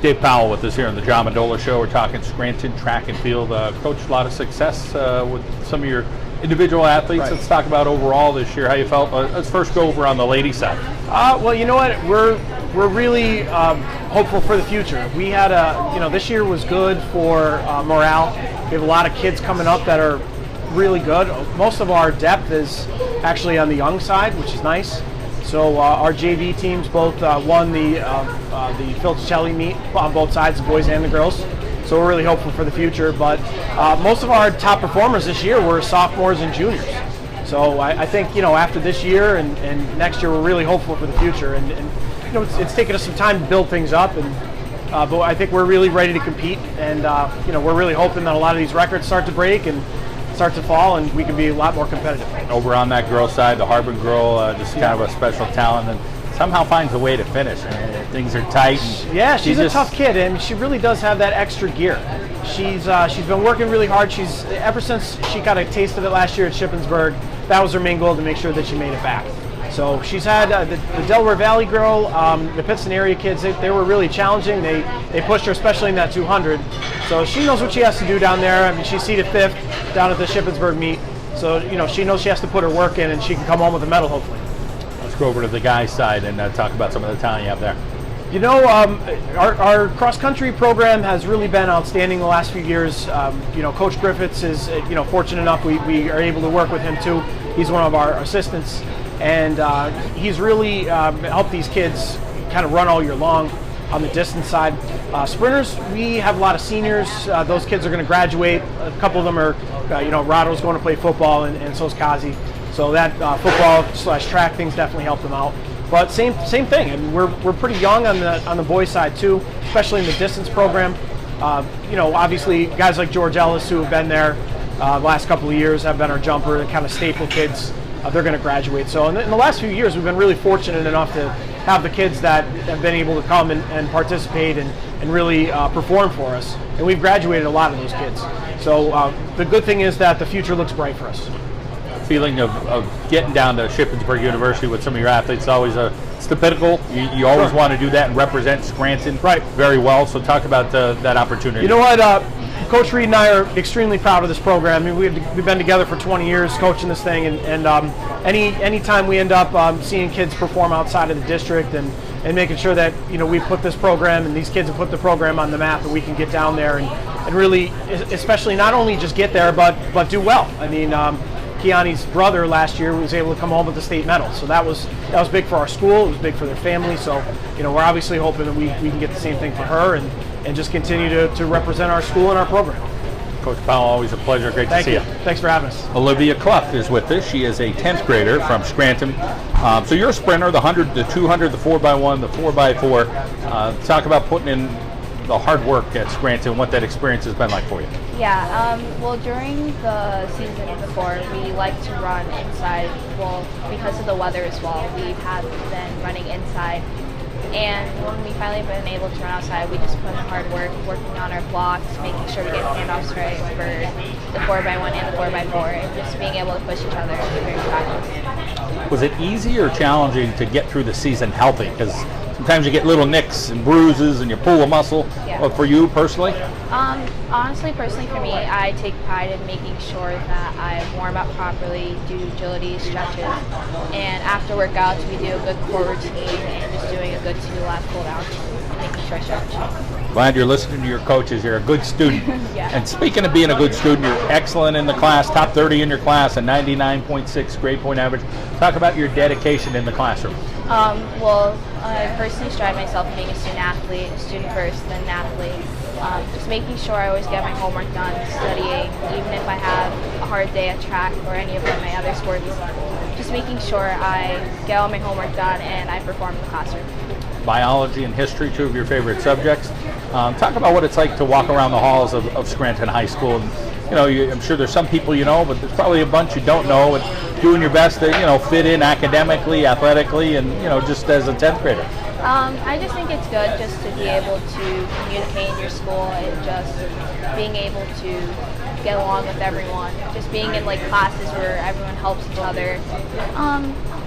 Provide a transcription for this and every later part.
Dave Powell with us here on the John Mendola Show. We're talking Scranton track and field. Coach, a lot of success with some of your individual athletes. Right. Let's talk about overall this year, how you felt. Let's first go over on the ladies' side. Well, you know what? We're really hopeful for the future. We had this year was good for morale. We have a lot of kids coming up that are really good. Most of our depth is actually on the young side, which is nice. So our JV teams both won the Phil meet on both sides, the boys and the girls. So we're really hopeful for the future. But most of our top performers this year were sophomores and juniors. So I think after this year and next year, we're really hopeful for the future. And it's taken us some time to build things up, but I think we're really ready to compete. And we're really hoping that a lot of these records start to break and start to fall, and we can be a lot more competitive. Over on that girl side, the Harbin girl, just kind of a special talent, and somehow finds a way to finish. I mean, things are tight. Yeah, she's a tough kid, and she really does have that extra gear. She's been working really hard. She's ever since she got a taste of it last year at Shippensburg. That was her main goal, to make sure that she made it back. So she's had the Delaware Valley girl, the Pittston area kids. They were really challenging. They pushed her, especially in that 200. So she knows what she has to do down there. I mean, she's seated 5th down at the Shippensburg meet. So she knows she has to put her work in, and she can come home with a medal, hopefully. Let's go over to the guys' side and talk about some of the talent you have there. Our cross-country program has really been outstanding the last few years. Coach Griffiths is fortunate enough we are able to work with him too. He's one of our assistants, and he's really helped these kids kind of run all year long on the distance side. Sprinters, we have a lot of seniors. Those kids are going to graduate. A couple of them are, Rado's going to play football, and so is Kazi. So that football/track things definitely helped them out. But same thing. I mean, we're pretty young on the boys' side too, especially in the distance program. Obviously guys like George Ellis, who have been there the last couple of years, have been our jumper, kind of staple kids. They're going to graduate. So in the last few years, we've been really fortunate enough to have the kids that have been able to come and participate and really perform for us. And we've graduated a lot of those kids. So the good thing is that the future looks bright for us. Feeling of getting down to Shippensburg University with some of your athletes, always it's the pinnacle. You always want to do that and represent Scranton very well. So talk about that opportunity. You know what? Coach Reed and I are extremely proud of this program. I mean, we've been together for 20 years coaching this thing, and any time we end up seeing kids perform outside of the district and making sure that we put this program and these kids have put the program on the map, and we can get down there and really, especially not only just get there but do well. I mean, Kiani's brother last year was able to come home with the state medal, so that was big for our school. It was big for their family. So we're obviously hoping that we can get the same thing for her and just continue to represent our school and our program. Coach Powell, always a pleasure. Great to see you. Thanks for having us. Olivia Clough is with us. She is a 10th grader from Scranton. So you're a sprinter, the 100, the 200, the 4x1, the 4x4. Talk about putting in the hard work at Scranton, what that experience has been like for you. Yeah, well, during the season before, we like to run inside. Well, because of the weather as well, we have been running inside. And when we finally been able to run outside, we just put in hard work, working on our blocks, making sure to get handoffs right for the 4x1 and the 4x4, and just being able to push each other during practice. Was it easy or challenging to get through the season healthy? Because sometimes you get little nicks and bruises and you pull a muscle. Yeah. But for you personally? Honestly, personally for me, I take pride in making sure that I warm up properly, do agility, stretches, and after workouts we do a good core routine and just doing a good 2 lap cool down and making sure I stretch. Glad you're listening to your coaches. You're a good student. Yeah. And speaking of being a good student, you're excellent in the class, top 30 in your class, a 99.6 grade point average. Talk about your dedication in the classroom. Well, I personally strive myself being a student athlete, a student first, then an athlete. Just making sure I always get my homework done, studying, even if I have a hard day at track or any of my other sports. Just making sure I get all my homework done and I perform in the classroom. Biology and history, 2 of your favorite subjects. Talk about what it's like to walk around the halls of Scranton High School. And, I'm sure there's some people but there's probably a bunch you don't know, and doing your best to fit in academically, athletically, and just as a 10th grader. I just think it's good just to be able to communicate in your school and just being able to get along with everyone. Just being in classes where everyone helps each other.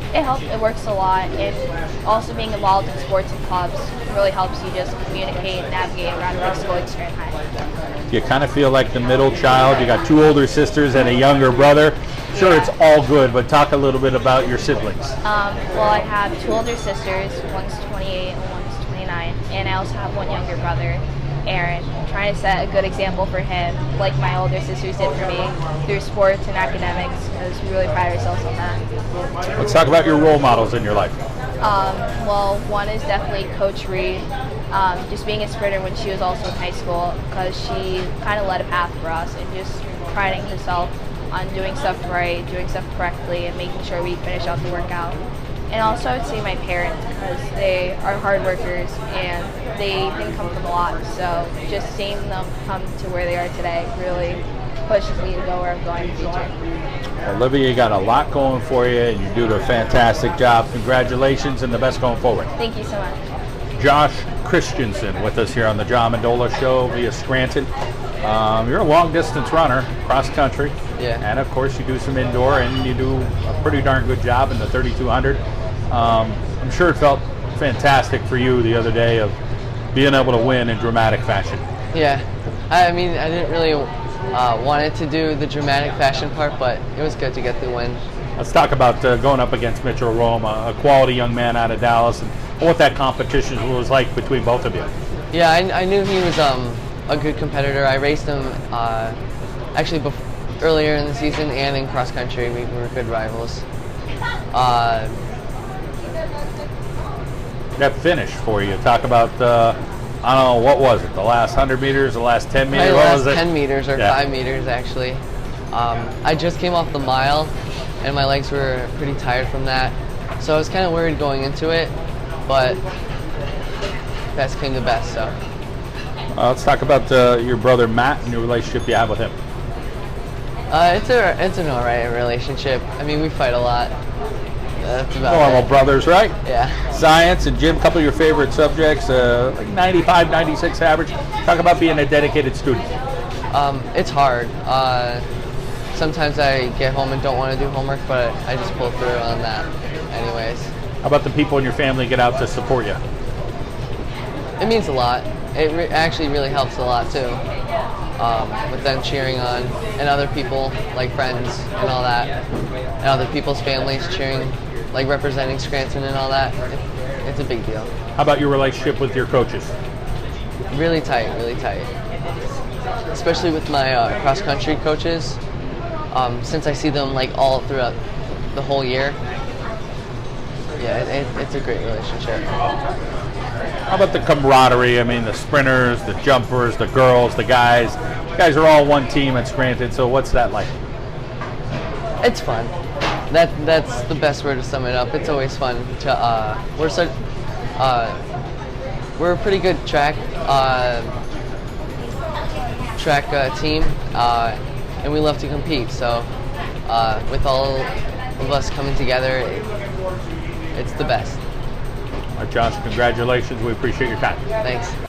It helps. It works a lot, and also being involved in sports and clubs really helps you just communicate and navigate around a big school like Scranton High. You kind of feel like the middle child. You got 2 older sisters and a younger brother. Sure, it's all good, but talk a little bit about your siblings. Well, I have 2 older sisters. One's 28 and one's 29, and I also have 1 younger brother, Aaron. I'm trying to set a good example for him, like my older sisters did for me, through sports and academics, because we really pride ourselves on that. Let's talk about your role models in your life. Well, one is definitely Coach Reed, just being a sprinter when she was also in high school, because she kind of led a path for us and just priding herself on doing stuff right, doing stuff correctly, and making sure we finish out the workout. And also I would say my parents, because they are hard workers and they didn't come from a lot, so just seeing them come to where they are today really pushes me to go where I'm going in the future. Olivia, you got a lot going for you, and you're doing a fantastic job. Congratulations, and the best going forward. Thank you so much. Josh Christensen with us here on the John Mendola Show via Scranton. You're a long-distance runner, cross-country, and of course you do some indoor, and you do a pretty darn good job in the 3200. I'm sure it felt fantastic for you the other day of being able to win in dramatic fashion. Yeah, I mean, I didn't really wanted to do the dramatic fashion part, but it was good to get the win. Let's talk about going up against Mitchell Rome, a quality young man out of Dallas, and what that competition was like between both of you. Yeah, I knew he was a good competitor. I raced him actually earlier in the season and in cross country. We were good rivals. That finish for you, talk about I don't know, what was it, the last 100 meters, the last 10 meters? The what last was it? 10 meters or 5 meters actually. I just came off the mile and my legs were pretty tired from that, so I was kind of worried going into it, but best came to best. So let's talk about your brother Matt and your relationship you have with him. It's an alright relationship. I mean, we fight a lot. That's about Normal it. brothers, right? Yeah. Science and gym, a couple of your favorite subjects, like 95, 96 average. Talk about being a dedicated student. It's hard. Sometimes I get home and don't want to do homework, but I just pull through on that anyways. How about the people in your family get out to support you? It means a lot. It actually really helps a lot too. With them cheering on, and other people, like friends and all that, and other people's families cheering, like representing Scranton and all that. It's a big deal. How about your relationship with your coaches? Really tight, really tight. Especially with my cross-country coaches, since I see them like all throughout the whole year. Yeah, it's a great relationship. How about the camaraderie? I mean, the sprinters, the jumpers, the girls, the guys. You guys are all one team at Scranton, so what's that like? It's fun. That's the best word to sum it up. It's always fun to we're a pretty good track team, and we love to compete. So with all of us coming together, it's the best. All right, Josh, congratulations. We appreciate your time. Thanks.